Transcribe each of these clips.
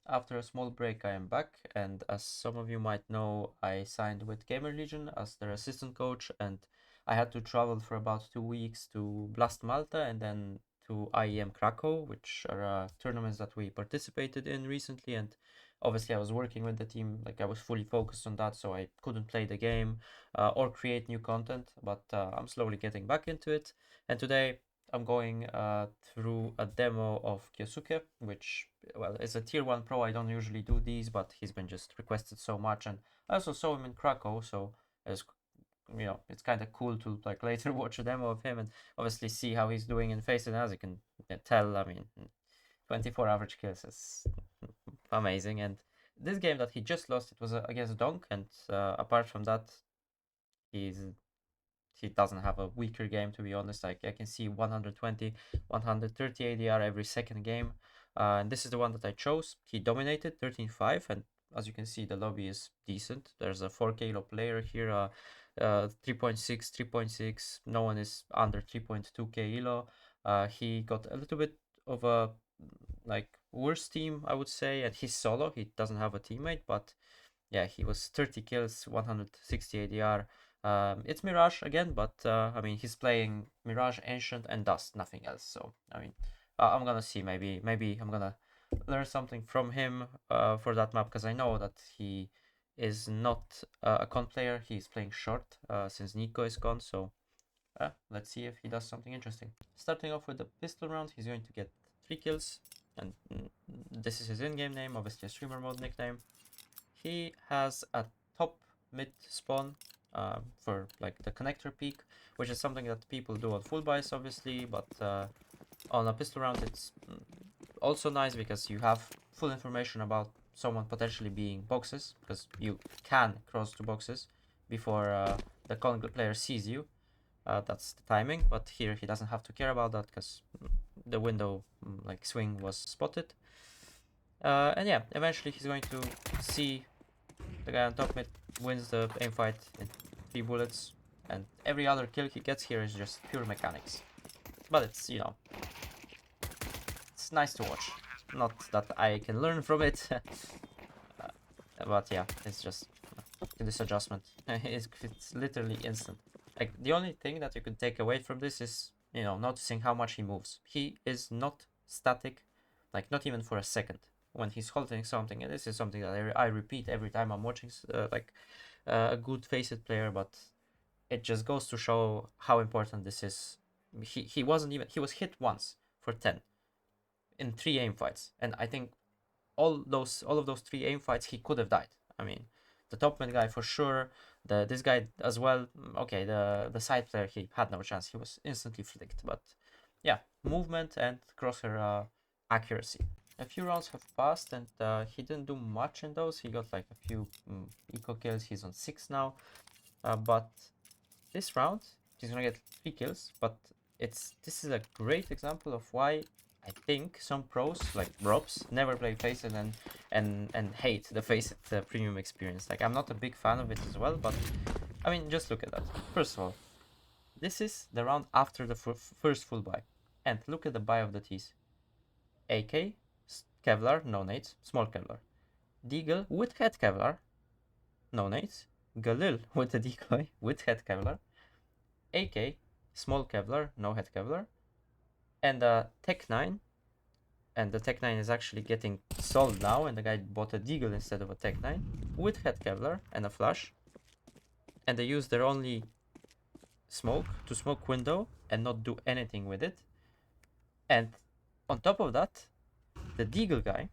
After a small break, I am back, and as some of you might know, I signed with Gamer Legion as their assistant coach, and I had to travel for about 2 weeks to Blast Malta and then to IEM Krakow, which are tournaments that we participated in recently. And obviously, I was working with the team, like I was fully focused on that, so I couldn't play the game or create new content. But I'm slowly getting back into it, and today I'm going through a demo of Kyosuke, which, well, is a tier 1 pro. I don't usually do these, but he's been just requested so much. And I also saw him in Krakow, so it's, it's kind of cool to like later watch a demo of him and obviously see how he's doing in Faceit. As you can tell, I mean, 24 average kills is amazing. And this game that he just lost, it was against Donk, and apart from that, he's he doesn't have a weaker game, to be honest. Like I can see 120, 130 ADR every second game. And this is the one that I chose. He dominated 13-5, and as you can see, the lobby is decent. There's a 4K elo player here, 3.6, 3.6. No one is under 3.2K elo. He got a little bit of a like worse team, I would say, and he's solo. He doesn't have a teammate, but yeah, he was 30 kills, 160 ADR. It's Mirage again, but I mean, he's playing Mirage, Ancient, and Dust, nothing else. So I mean, I'm gonna see. Maybe I'm gonna learn something from him for that map, because I know that he is not a con player. He's playing short since Nico is gone. So let's see if he does something interesting. Starting off with the pistol round, he's going to get 3 kills, and this is his in-game name, obviously a streamer mode nickname. He has a top mid spawn for like the connector peak, which is something that people do on full buys, obviously, but on a pistol round it's also nice because you have full information about someone potentially being boxes, because you can cross to boxes before the con player sees you. That's the timing, but here he doesn't have to care about that because the window like swing was spotted. And yeah, eventually he's going to see the guy on top mid wins the aim fight in 3 bullets, and every other kill he gets here is just pure mechanics. But it's, it's nice to watch. Not that I can learn from it, but yeah, it's just this adjustment. It's literally instant. Like, the only thing that you can take away from this is, noticing how much he moves. He is not static, like, not even for a second when he's holding something. And this is something that I repeat every time I'm watching, a good Faceit player, but it just goes to show how important this is. He was hit once for 10 in 3 aim fights, and I think all of those 3 aim fights he could have died. I mean, the top mid guy for sure, this guy as well. Okay, the side player, he had no chance. He was instantly flicked. But yeah, movement and crosshair accuracy. A few rounds have passed, and he didn't do much in those. He got like a few eco kills. He's on 6 now. But this round, he's gonna get 3 kills. But this is a great example of why I think some pros like Robs never play Faceit and hate the Faceit premium experience. Like, I'm not a big fan of it as well, but I mean, just look at that. First of all, this is the round after the first full buy, and look at the buy of the T's. AK, Kevlar, no nades, small Kevlar. Deagle with head Kevlar, no nades. Galil with the decoy with head Kevlar. AK, small Kevlar, no head Kevlar. And Tech 9, and the Tech 9 is actually getting sold now, and the guy bought a Deagle instead of a Tech 9 with head Kevlar and a flash, and they use their only smoke to smoke window and not do anything with it. And on top of that, the Deagle guy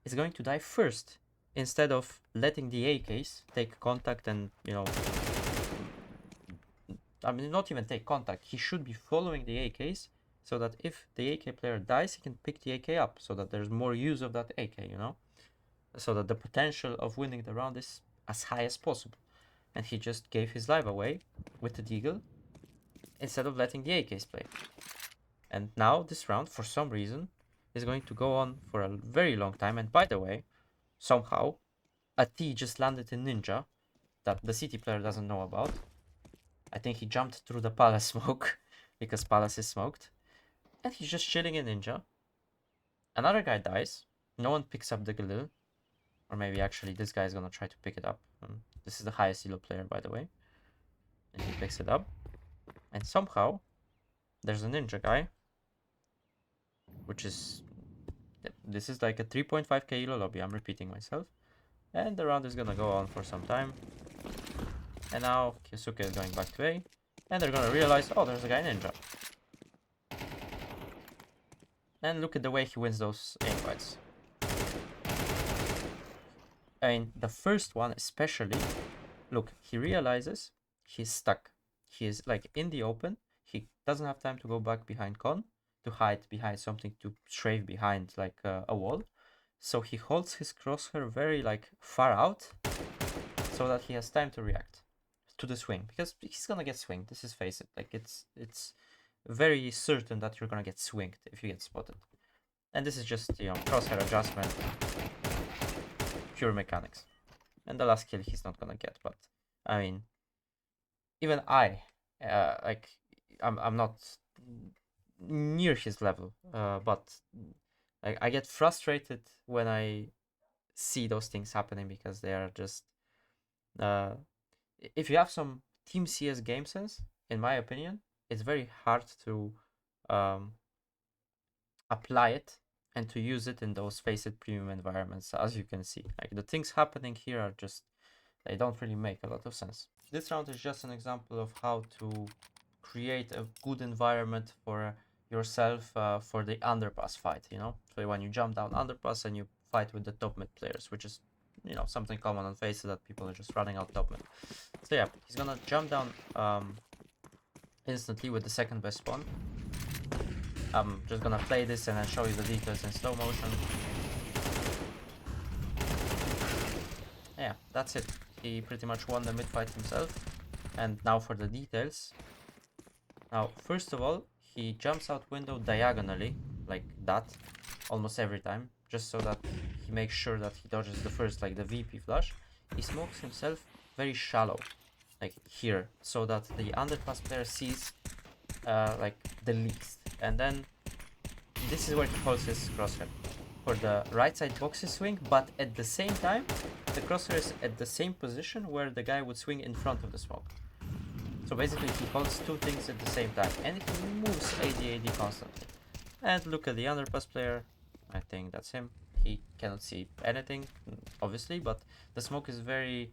is going to die first instead of letting the AKs take contact and, I mean, not even take contact. He should be following the AKs so that if the AK player dies, he can pick the AK up so that there's more use of that AK, so that the potential of winning the round is as high as possible. And he just gave his life away with the Deagle instead of letting the AKs play. And now this round, for some reason, is going to go on for a very long time. And by the way, somehow, a T just landed in Ninja that the City player doesn't know about. I think he jumped through the Palace smoke because Palace is smoked. And he's just chilling in Ninja. Another guy dies. No one picks up the Galil. Or maybe actually this guy is gonna try to pick it up. This is the highest elo player, by the way. And he picks it up. And somehow, there's a ninja guy. Which is... This is like a 3.5k elo lobby, I'm repeating myself. And the round is gonna go on for some time. And now kyousuke is going back to A. And they're gonna realize, oh, there's a guy ninja. And look at the way he wins those aim fights. I mean, the first one especially, look, he realizes he's stuck. He is like in the open. He doesn't have time to go back behind con, to hide behind something, to strafe behind like a wall. So he holds his crosshair very like far out so that he has time to react to the swing, because he's gonna get swinged. This is Faceit. Like it's very certain that you're gonna get swinged if you get spotted. And this is just, you know, crosshair adjustment, pure mechanics. And the last kill he's not gonna get, but I mean, even like I'm not near his level, but I get frustrated when I see those things happening, because they are just if you have some Team CS game sense, in my opinion, it's very hard to apply it and to use it in those Faceit premium environments. As you can see, like the things happening here are just, they don't really make a lot of sense. This round is just an example of how to create a good environment for yourself for the underpass fight, you know? So when you jump down underpass and you fight with the top mid players, which is, you know, something common on Faceit, that people are just running out top mid. So yeah, he's gonna jump down instantly with the second best spawn. I'm just gonna play this and then show you the details in slow motion. Yeah, that's it. He pretty much won the mid fight himself. And now for the details. Now, first of all, he jumps out window diagonally, like that, almost every time, just so that he makes sure that he dodges the first, like the VP flash. He smokes himself very shallow, like here, so that the underpass player sees like the least. And then this is where he holds his crosshair for the right side boxes swing, but at the same time, the crosshair is at the same position where the guy would swing in front of the smoke. So basically he holds two things at the same time, and he moves AD constantly. And look at the underpass player. I think that's him. He cannot see anything, obviously, but the smoke is very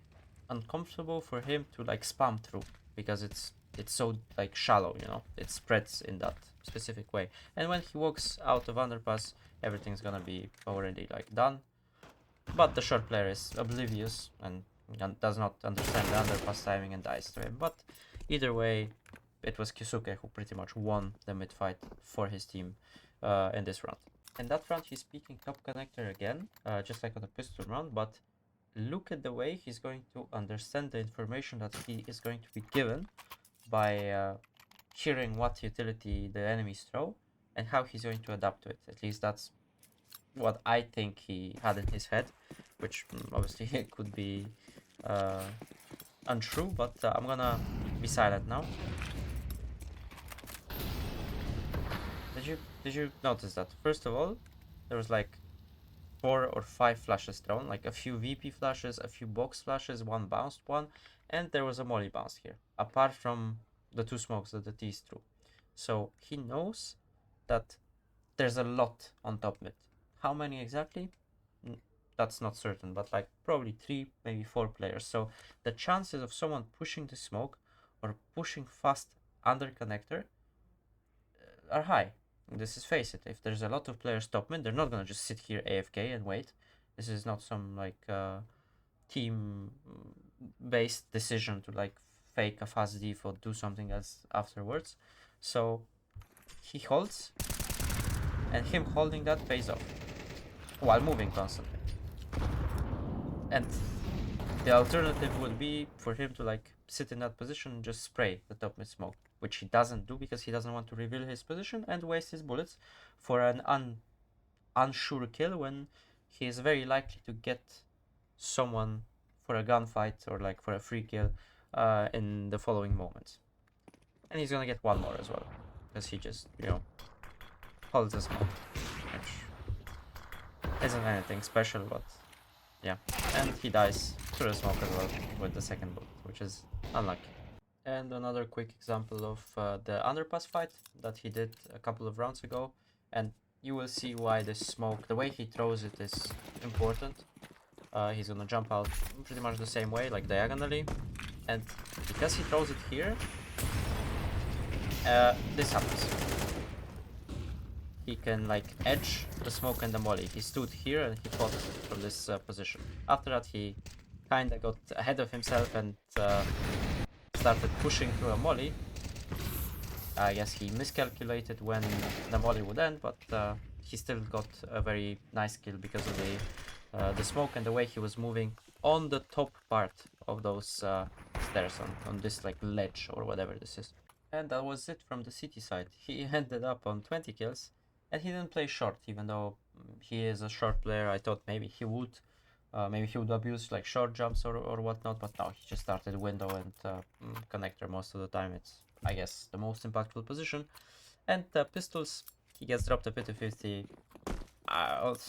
uncomfortable for him to like spam through, because it's so like shallow, you know, it spreads in that specific way. And when he walks out of underpass, everything's gonna be already like done. But the short player is oblivious and does not understand the underpass timing and dies to him. But either way, it was kyousuke who pretty much won the mid fight for his team in this round. In that round, he's peeking top connector again, just like on the pistol round, but look at the way he's going to understand the information that he is going to be given by hearing what utility the enemies throw and how he's going to adapt to it. At least that's what I think he had in his head, which obviously could be untrue, but I'm gonna be silent now. Did you notice that? First of all, there was like 4 or 5 flashes thrown, like a few VP flashes, a few box flashes, one bounced one, and there was a molly bounce here, apart from the 2 smokes that the T's threw. So he knows that there's a lot on top mid. How many exactly? That's not certain, but like probably 3, maybe 4 players. So the chances of someone pushing the smoke or pushing fast under connector are high. This is Faceit. If there's a lot of players top mid, they're not gonna just sit here AFK and wait. This is not some like team based decision to like fake a fast diff or do something else afterwards. So he holds, and him holding that pays off while moving constantly. And the alternative would be for him to like sit in that position and just spray the top mid smoke, which he doesn't do because he doesn't want to reveal his position and waste his bullets for an unsure kill when he is very likely to get someone for a gunfight or like for a free kill in the following moments. And he's gonna get one more as well, because he just, you know, holds the smoke. isn't anything special, but yeah. And he dies through the smoke as well with the second bullet, which is unlucky. And another quick example of the underpass fight that he did a couple of rounds ago, and you will see why this smoke, the way he throws it, is important. He's gonna jump out pretty much the same way, like diagonally, and because he throws it here, this happens. He can like edge the smoke and the molly. He stood here and he fought from this position. After that, he kinda got ahead of himself and started pushing through a molly. I guess he miscalculated when the molly would end, but he still got a very nice kill because of the smoke and the way he was moving on the top part of those stairs, on this like ledge or whatever this is. And that was it from the city side. He ended up on 20 kills, and he didn't play short, even though he is a short player. I thought maybe he would. Maybe he would abuse like short jumps or whatnot, but no, he just started window and connector most of the time. It's, I guess, the most impactful position. And pistols, he gets dropped a pity 50.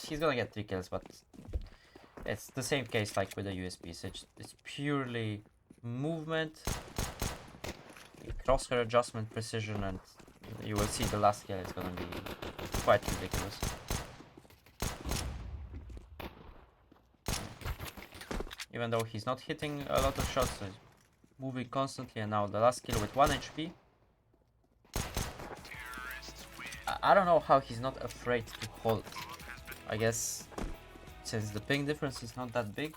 He's gonna get 3 kills, but it's the same case like with the USPs. It's purely movement, crosshair adjustment, precision, and you will see the last kill is gonna be quite ridiculous. Even though he's not hitting a lot of shots, so he's moving constantly, and now the last kill with 1 HP. I don't know how he's not afraid to hold. I guess since the ping difference is not that big,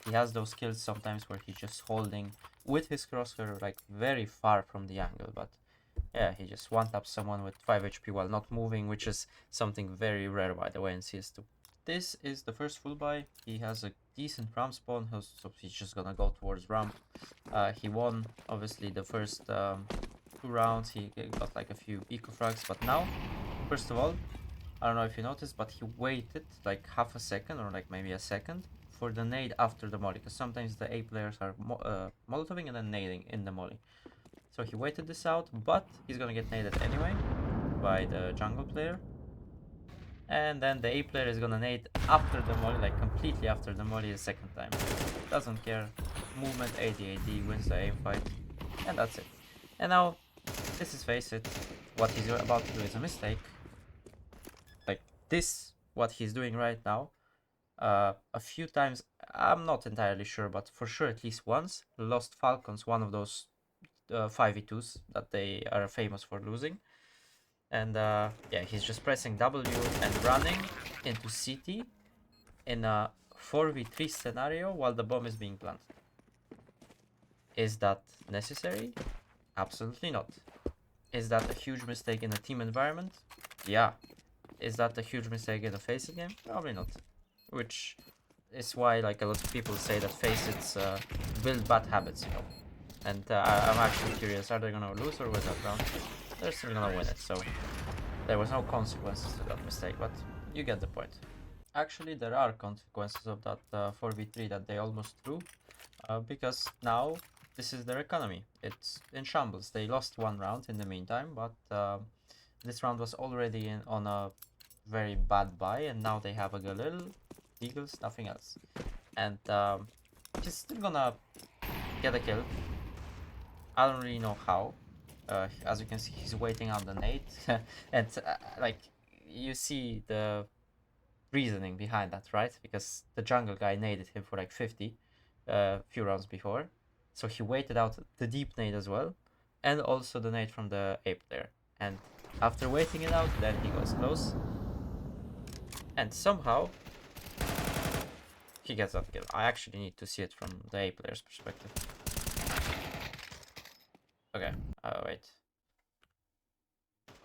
he has those kills sometimes where he's just holding with his crosshair like very far from the angle, but yeah, he just one-taps someone with 5 HP while not moving, which is something very rare by the way in CS2. This is the first full buy. He has a decent ramp spawn, so he's just gonna go towards ramp. He won, obviously, the first 2 rounds. He got like a few eco frags, but now, first of all, I don't know if you noticed, but he waited like half a second or like maybe a second for the nade after the molly, because sometimes the A players are molotoving and then nading in the molly. So he waited this out, but he's gonna get naded anyway by the jungle player. And then the A player is gonna nade after the molly, like completely after the molly the second time. Doesn't care. Movement, AD wins the aim fight. And that's it. And now, this is Faceit. What he's about to do is a mistake. Like this, what he's doing right now, a few times, I'm not entirely sure, but for sure at least once, lost Falcons, one of those 5v2s that they are famous for losing. And yeah, he's just pressing W and running into CT in a 4v3 scenario while the bomb is being planted. Is that necessary? Absolutely not. Is that a huge mistake in a team environment? Yeah. Is that a huge mistake in a Faceit game? Probably not. Which is why like a lot of people say that Faceit's build bad habits, you know. And I'm actually curious, are they gonna lose or win that round? They're still gonna win it, so there was no consequences to that mistake, but you get the point. Actually, there are consequences of that 4v3 that they almost threw, because now this is their economy. It's in shambles. They lost 1 round in the meantime, but this round was already on a very bad buy, and now they have a Galil, Deagles, nothing else. And he's still gonna get a kill. I don't really know how. As you can see, he's waiting on the nade, and like you see the reasoning behind that, right? Because the jungle guy naded him for like 50 few rounds before, so he waited out the deep nade as well, and also the nade from the ape there. And after waiting it out, then he goes close, and somehow he gets that kill. I actually need to see it from the A player's perspective. Okay, wait.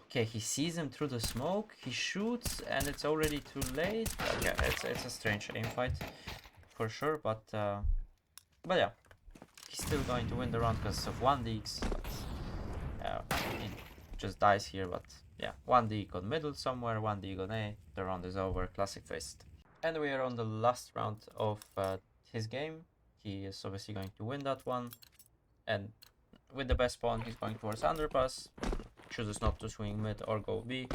Okay, he sees him through the smoke, he shoots, and it's already too late. Okay, it's a strange aim fight, for sure, but yeah. He's still going to win the round because of 1 deeks. He just dies here, but yeah. 1 deek on middle somewhere, 1 deek on A, the round is over, classic Faceit. And we are on the last round of his game. He is obviously going to win that one, and with the best pawn, he's going towards underpass. Chooses not to swing mid or go B,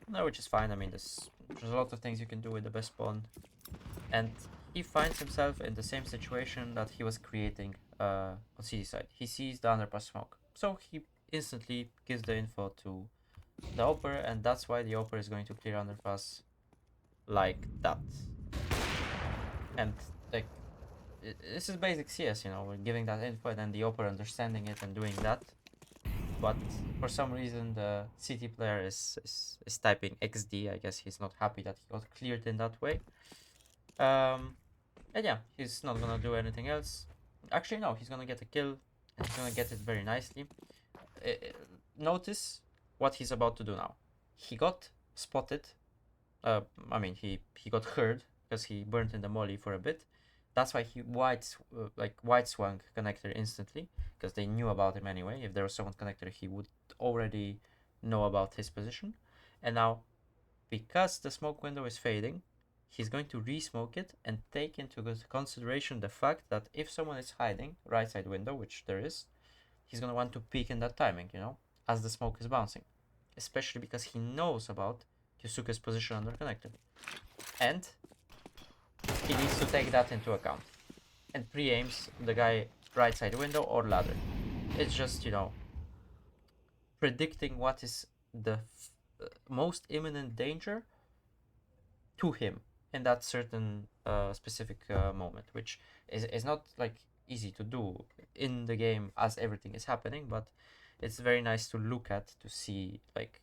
no, which is fine. I mean, this There's a lot of things you can do with the best pawn, and he finds himself in the same situation that he was creating on CD side. He sees the underpass smoke, so he instantly gives the info to the Opera, and that's why the Opera is going to clear underpass like that. And like this is basic CS, you know, we're giving that info and then the Opera understanding it and doing that. But for some reason the CT player is typing XD. I guess he's not happy that he got cleared in that way. And yeah, he's not gonna do anything else. Actually, no, he's gonna get a kill, and he's gonna get it very nicely. Uh, Notice what he's about to do now. He got spotted. I mean, he got heard because he burnt in the molly for a bit. That's why he wide swung connector instantly, because they knew about him anyway. If there was someone connector, he would already know about his position. And now, because the smoke window is fading, he's going to re-smoke it and take into consideration the fact that if someone is hiding right side window, which there is, he's going to want to peek in that timing, you know, as the smoke is bouncing. Especially because he knows about kyousuke's position under connector. And he needs to take that into account. And pre-aims the guy right side window or ladder. It's just, you know, predicting what is the most imminent danger to him in that certain specific moment, which is not like easy to do in the game as everything is happening, but it's very nice to look at to see like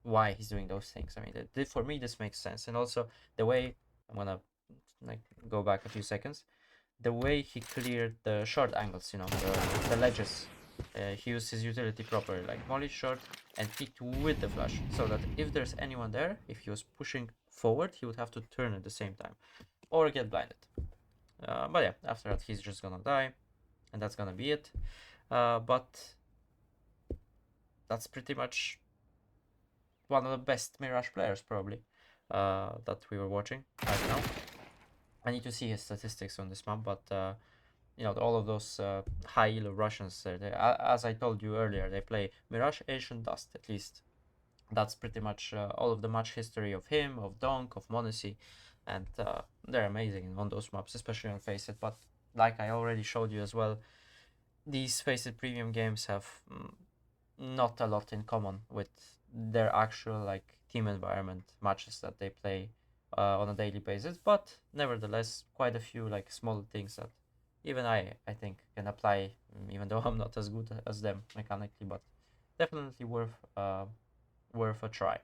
why he's doing those things. I mean, for me this makes sense, and also the way I'm gonna like go back a few seconds, the way he cleared the short angles, you know, the ledges. He used his utility properly, like molly short and peeked with the flash, so that if there's anyone there, if he was pushing forward, he would have to turn at the same time or get blinded. But yeah, after that, he's just gonna die, and that's gonna be it. But that's pretty much one of the best Mirage players, probably, that we were watching right now. I need to see his statistics on this map, but you know, all of those high elo Russians, as I told you earlier, they play Mirage, Asian Dust, at least. That's pretty much all of the match history of him, of Donk, of Monacy, and they're amazing on those maps, especially on Faceit. But like I already showed you as well, these Faceit premium games have not a lot in common with their actual like team environment matches that they play on a daily basis. But nevertheless, quite a few like small things that even I think can apply, even though I'm not as good as them mechanically, but definitely worth a try.